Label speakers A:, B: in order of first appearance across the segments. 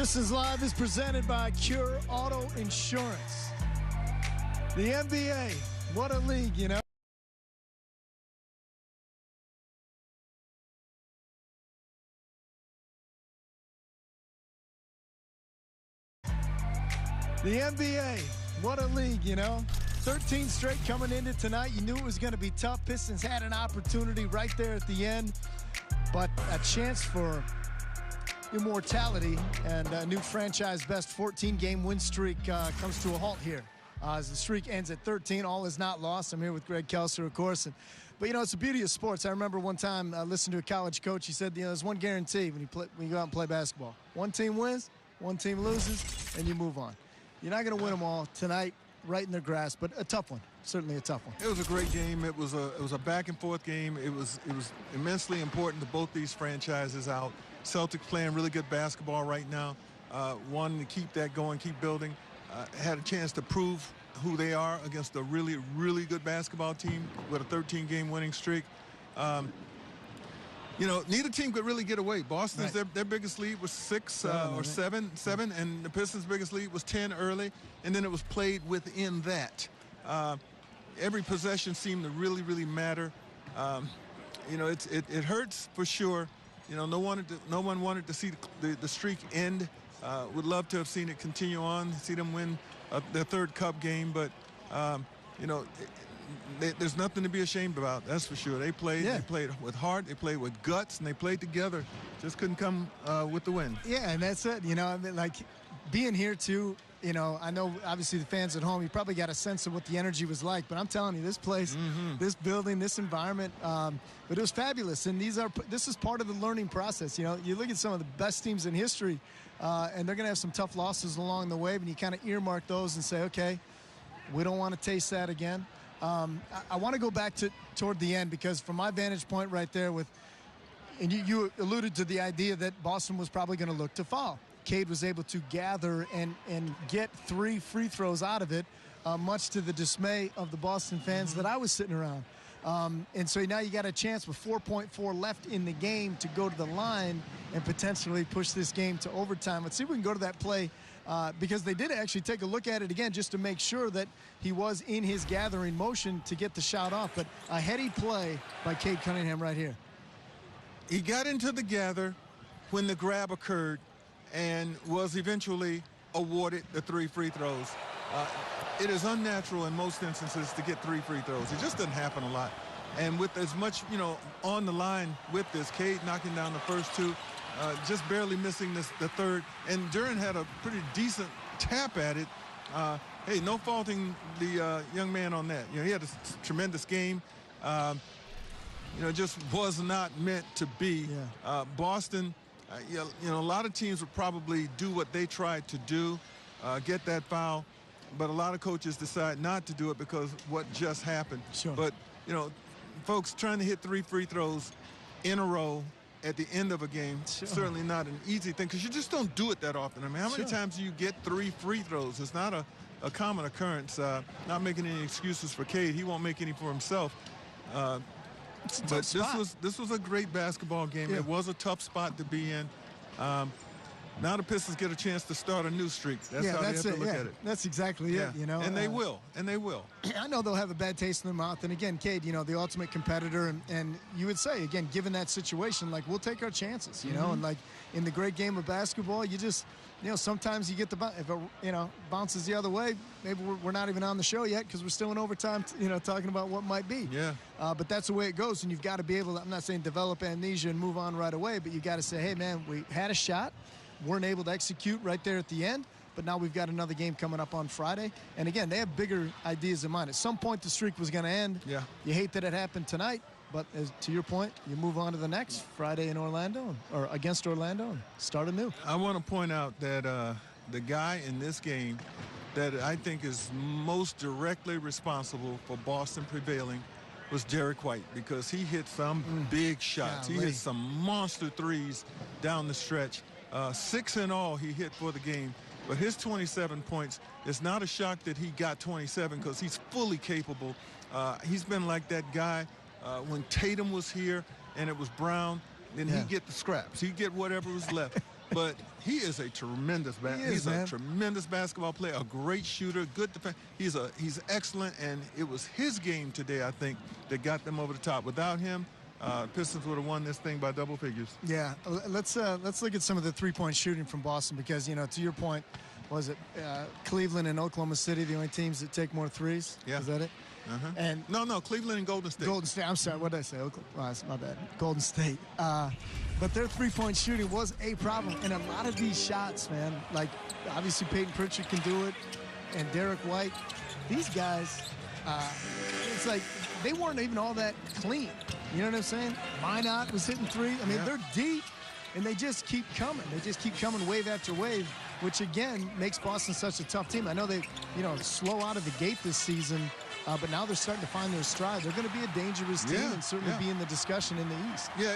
A: Pistons Live is presented by Cure Auto Insurance. The NBA, what a league, you know. The NBA, what a league, you know. 13 straight coming into tonight. You knew it was going to be tough. Pistons had an opportunity right there at the end, but a chance for immortality, and a new franchise best 14-game win streak comes to a halt here. As the streak ends at 13, all is not lost. I'm here with Greg Kelser, of course. But, you know, it's the beauty of sports. I remember one time listening to a college coach. He said, you know, there's one guarantee when you go out and play basketball. One team wins, one team loses, and you move on. You're not going to win them all tonight, right in their grasp, but a tough one. Certainly a tough one.
B: It was a great game. It was a back-and-forth game. It was immensely important to both these franchises out. Celtics playing really good basketball right now. Wanting to keep that going, keep building. Had a chance to prove who they are against a really, really good basketball team with a 13-game winning streak. You know, neither team could really get away. Boston's
A: right.
B: their biggest lead was seven, and the Pistons' biggest lead was 10 early, and then it was played within that. Every possession seemed to really, really matter. You know, it hurts for sure. You know, no one wanted to see the streak end. Would love to have seen it continue on, see them win their third cup game, but you know, there's nothing to be ashamed about. That's for sure. They played with heart, they played with guts, and they played together. Just couldn't come with the win.
A: Yeah, and that's it. You know, I mean, like being here too. You know, I know obviously the fans at home, you probably got a sense of what the energy was like, but I'm telling you, this place, this building, this environment, but it was fabulous. And this is part of the learning process. You know, you look at some of the best teams in history, and they're going to have some tough losses along the way, but you kind of earmark those and say, okay, we don't want to taste that again. I want to go back toward the end, because from my vantage point right there and you alluded to the idea that Boston was probably going to look to foul. Cade was able to gather and get 3 free throws out of it, much to the dismay of the Boston fans that I was sitting around. And so now you got a chance with 4.4 left in the game to go to the line and potentially push this game to overtime. Let's see if we can go to that play, because they did actually take a look at it again just to make sure that he was in his gathering motion to get the shot off. But a heady play by Cade Cunningham right here.
B: He got into the gather when the grab occurred, and was eventually awarded the 3 free throws. It is unnatural in most instances to get 3 free throws. It just doesn't happen a lot. And with as much, you know, on the line with this, Cade knocking down the first 2, just barely missing the third. And Duran had a pretty decent tap at it. Hey, no faulting the young man on that. You know, he had a tremendous game. You know, just was not meant to be.
A: Yeah.
B: Boston, you know, a lot of teams would probably do what they tried to do, get that foul, but a lot of coaches decide not to do it because what just happened.
A: Sure.
B: But, you know, folks trying to hit 3 free throws in a row at the end of a game, certainly not an easy thing, because you just don't do it that often. I mean, how many times do you get 3 free throws? It's not a common occurrence. Not making any excuses for Cade. He won't make any for himself. But this was a great basketball game.
A: Yeah.
B: It was a tough spot to be in. Now the Pistons get a chance to start a new streak. That's how they have to look at it.
A: That's exactly it, you know.
B: And they will. And they will.
A: I know they'll have a bad taste in their mouth. And again, Cade, you know, the ultimate competitor. And you would say, again, given that situation, like, we'll take our chances, you know. And, like, in the great game of basketball, you just, you know, sometimes you get if it, you know, bounces the other way, maybe we're not even on the show yet because we're still in overtime, you know, talking about what might be.
B: Yeah.
A: But that's the way it goes. And you've got to be able to, I'm not saying develop amnesia and move on right away, but you got to say, hey, man, we had a shot. Weren't able to execute right there at the end, but now we've got another game coming up on Friday. And again, they have bigger ideas in mind. At some point, the streak was going to end. Yeah. You hate that it happened tonight, but to your point, you move on to the next Friday in Orlando, or against Orlando, and start anew.
B: I want to point out that the guy in this game that I think is most directly responsible for Boston prevailing was Derek White, because he hit some big shots. He hit some monster threes down the stretch. 6 in all he hit for the game, but his 27 points, it's not a shock that he got 27 because he's fully capable. He's been like that guy when Tatum was here and it was Brown, then he'd get the scraps. He'd get whatever was left. but he is a tremendous he's a tremendous basketball player, a great shooter, good defense. He's excellent, and it was his game today, I think, that got them over the top. Without him, Pistons would have won this thing by double figures.
A: Yeah, let's look at some of the three-point shooting from Boston because, to your point, was it Cleveland and Oklahoma City the only teams that take more threes?
B: Yeah.
A: Is that it?
B: Uh-huh.
A: And
B: no, Cleveland and Golden State.
A: Golden State. I'm sorry. What did I say? Oklahoma. Oh, that's my bad. Golden State. But their three-point shooting was a problem. And a lot of these shots, man, like obviously Peyton Pritchard can do it, and Derek White. These guys, it's like they weren't even all that clean. You know what I'm saying? Minot was hitting three. I mean, they're deep, and they just keep coming. They just keep coming wave after wave, which again makes Boston such a tough team. I know they, slow out of the gate this season. But now they're starting to find their stride. They're going to be a dangerous team and certainly be in the discussion in the East.
B: Yeah,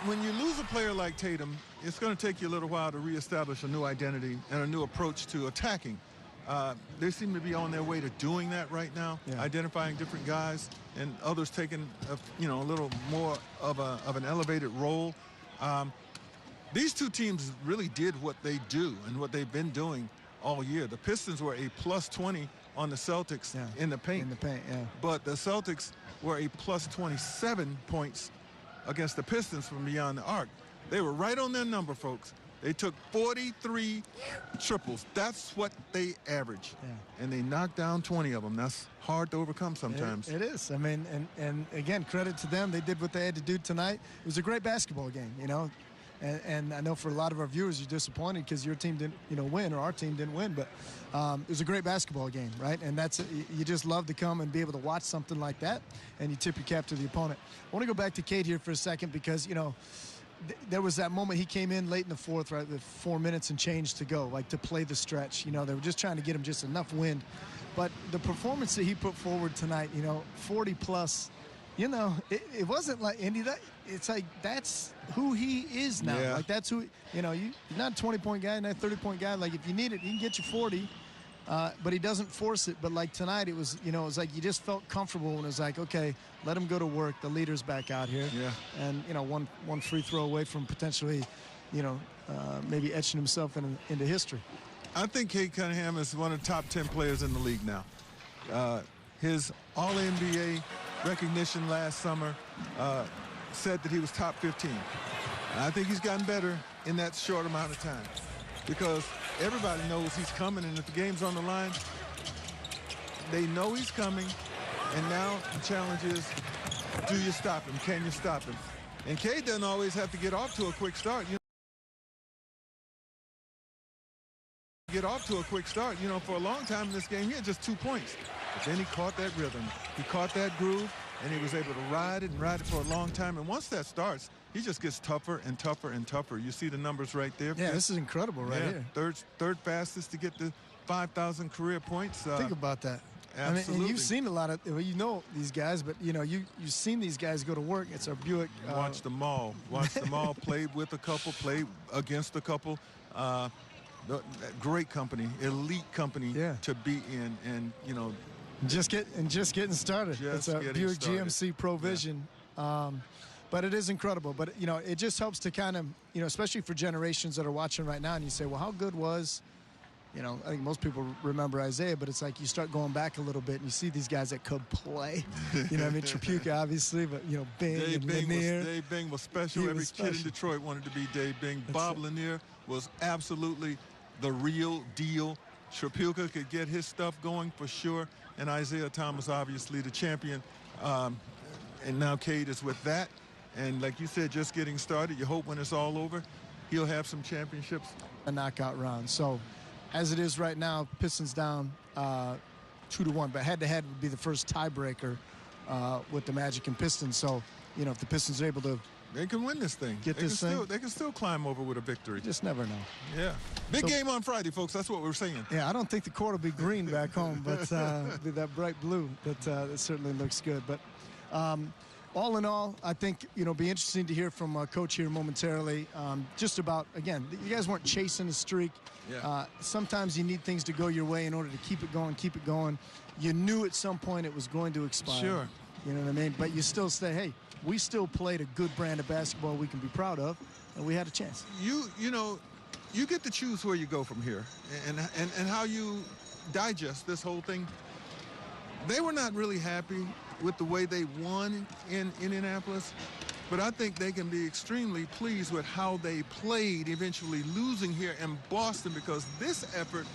B: when you lose a player like Tatum, it's going to take you a little while to reestablish a new identity and a new approach to attacking. They seem to be on their way to doing that right now, identifying different guys and others taking, a little more of an elevated role. These two teams really did what they do and what they've been doing all year. The Pistons were a plus 20 on the Celtics in the paint. But the Celtics were a plus 27 points against the Pistons from beyond the arc. They were right on their number, folks. They took 43 triples. That's what they average. And they knocked down 20 of them. That's hard to overcome sometimes.
A: It is. I mean, and again, credit to them. They did what they had to do tonight. It was a great basketball game, And I know for a lot of our viewers, you're disappointed because your team didn't, win, or our team didn't win. But it was a great basketball game, right? And you just love to come and be able to watch something like that, and you tip your cap to the opponent. I want to go back to Cade here for a second because, there was that moment he came in late in the fourth, right, with 4 minutes and change to go, like to play the stretch. They were just trying to get him just enough wind. But the performance that he put forward tonight, 40 plus. It wasn't like Indy. It's like that's who he is now.
B: Yeah.
A: Like that's who you're not a 20-point guy, not a 30-point guy. Like if you need it, he can get you 40, but he doesn't force it. But like tonight, it was it was like you just felt comfortable and it was like, okay, let him go to work. The leader's back out here.
B: Yeah.
A: And one free throw away from potentially, maybe etching himself into history.
B: I think Cade Cunningham is one of the top 10 players in the league now. His All-NBA recognition last summer said that he was top 15. And I think he's gotten better in that short amount of time because everybody knows he's coming, and if the game's on the line, they know he's coming, and now the challenge is, do you stop him? Can you stop him? And Cade doesn't always have to get off to a quick start. For a long time in this game, he had just 2 points. But then he caught that rhythm. He caught that groove, and he was able to ride it for a long time. And once that starts, he just gets tougher and tougher and tougher. You see the numbers right there.
A: Yeah, this is incredible right here.
B: Third fastest to get to 5,000 career points.
A: Think about that.
B: Absolutely.
A: I mean, and you've seen a lot of, these guys, but, you've seen these guys go to work. It's our Buick.
B: Watch them all. Played with a couple, played against a couple. Great company, elite company to be in, and
A: just getting started. It's a Buick GMC Provision. But it is incredible. But it just helps to kind of especially for generations that are watching right now, and you say, well, how good was I think most people remember Isaiah, but it's like you start going back a little bit and you see these guys that could play. Trapuka obviously, but Bing and Lanier.
B: Dave Bing was special. Every kid in Detroit wanted to be Dave Bing. Bob Lanier was absolutely the real deal. Trapuka could get his stuff going for sure, and Isaiah Thomas obviously the champion. And now Cade is with that, and like you said, just getting started. You hope when it's all over, he'll have some championships.
A: A knockout round. So as it is right now, Pistons down 2-1, but head-to-head would be the first tiebreaker with the Magic and Pistons. So, if the Pistons are able to,
B: they can win this thing. They can still climb over with a victory.
A: Just never know.
B: Yeah. Big game on Friday, folks. That's what we're saying.
A: Yeah, I don't think the court will be green back home, but that bright blue, that certainly looks good. But all in all, I think, be interesting to hear from Coach here momentarily. Just about, again, you guys weren't chasing a streak.
B: Yeah.
A: Sometimes you need things to go your way in order to keep it going. You knew at some point it was going to expire.
B: Sure.
A: You know what I mean? But you still say, hey, we still played a good brand of basketball we can be proud of. we had a chance.
B: You know, you get to choose where you go from here and how you digest this whole thing. They were not really happy with the way they won in Indianapolis, but I think they can be extremely pleased with how they played, eventually losing here in Boston, because this effort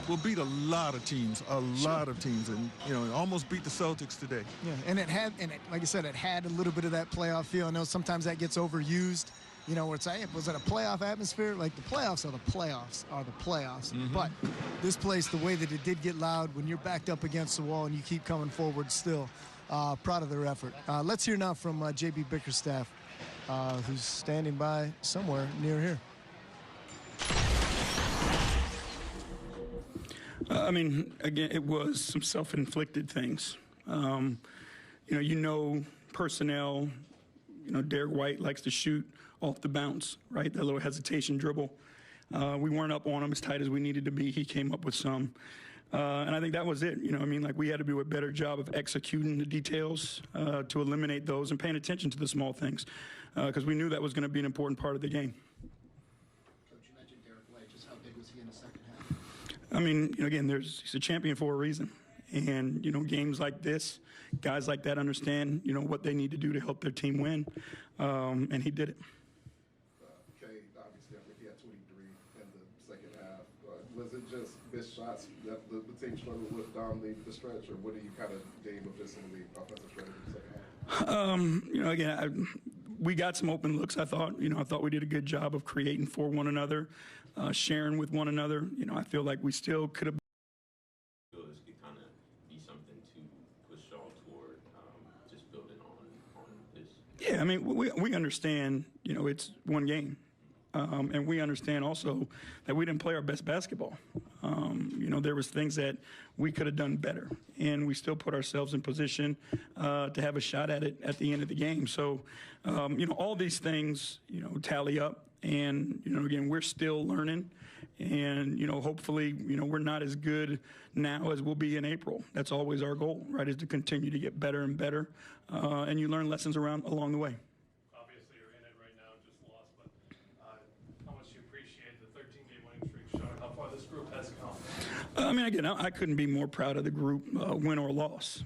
B: will beat a lot of teams, and, you know, almost beat the Celtics today.
A: Yeah, and like I said, it had a little bit of that playoff feel. I know sometimes that gets overused, you know, where it's like, was it a playoff atmosphere? Like, the playoffs are the playoffs. But this place, the way that it did get loud when you're backed up against the wall and you keep coming forward still, proud of their effort. Let's hear now from J.B. Bickerstaff, who's standing by somewhere near here.
C: I mean, again, it was some self-inflicted things. You know, personnel, you know, Derek White likes to shoot off the bounce, right? That little hesitation dribble. We weren't up on him as tight as we needed to be. He came up with some. And I think that was it. You know, I mean, like, we had to do a better job of executing the details to eliminate those and paying attention to the small things, because we knew that was going to be an important part of the game.
D: Coach, you mentioned Derek White. Just how big was he in the second half?
C: I mean, you know, again, he's a champion for a reason. And, you know, games like this, guys like that understand, you know, what they need to do to help their team win. And he did it.
E: Cade, obviously, I think he had 23 in the second half. Was it just missed shots that the team struggled with dominating the stretch, or what do you kind of game of this in the offensive strategy in the second half?
C: You know, again, we got some open looks, I thought. You know, I thought we did a good job of creating for one another, sharing with one another. You know, I feel like we still could have.
F: This could kind of be something to push y'all toward, just building on this.
C: Yeah, I mean, we understand, you know, it's one game. And we understand also that we didn't play our best basketball. You know, there was things that we could have done better, and we still put ourselves in position to have a shot at it at the end of the game. So, you know, all these things, you know, tally up, and, you know, again, we're still learning, and, you know, hopefully, you know, we're not as good now as we'll be in April. That's always our goal, right, is to continue to get better and better, and you learn lessons along the way.
G: Obviously, you're in it right now, just lost, but how much you appreciate the 13-game winning streak, showing how far this group has come?
C: I mean, again, I couldn't be more proud of the group, win or loss.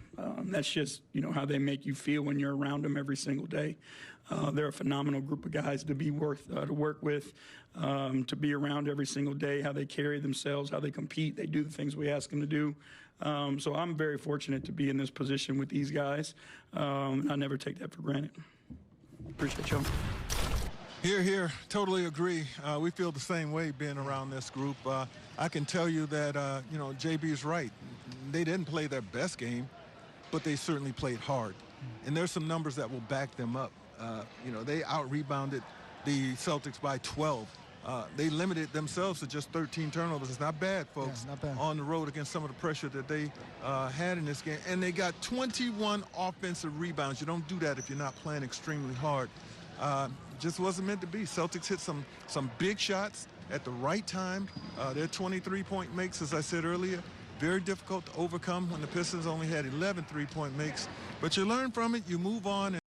C: That's just, you know, how they make you feel when you're around them every single day. They're a phenomenal group of guys to be to work with, to be around every single day, how they carry themselves, how they compete. They do the things we ask them to do. So I'm very fortunate to be in this position with these guys. I never take that for granted. Appreciate y'all.
B: Here, totally agree. We feel the same way being around this group. I can tell you that, you know, JB is right. They didn't play their best game, but they certainly played hard. And there's some numbers that will back them up. You know, they out-rebounded the Celtics by 12. They limited themselves to just 13 turnovers. It's not bad, folks,
A: yeah, not bad.
B: On the road against some of the pressure that they had in this game. And they got 21 offensive rebounds. You don't do that if you're not playing extremely hard. Just wasn't meant to be. Celtics hit some big shots at the right time. Their 23-point makes, as I said earlier, very difficult to overcome when the Pistons only had 11 3-point makes. But you learn from it, you move on.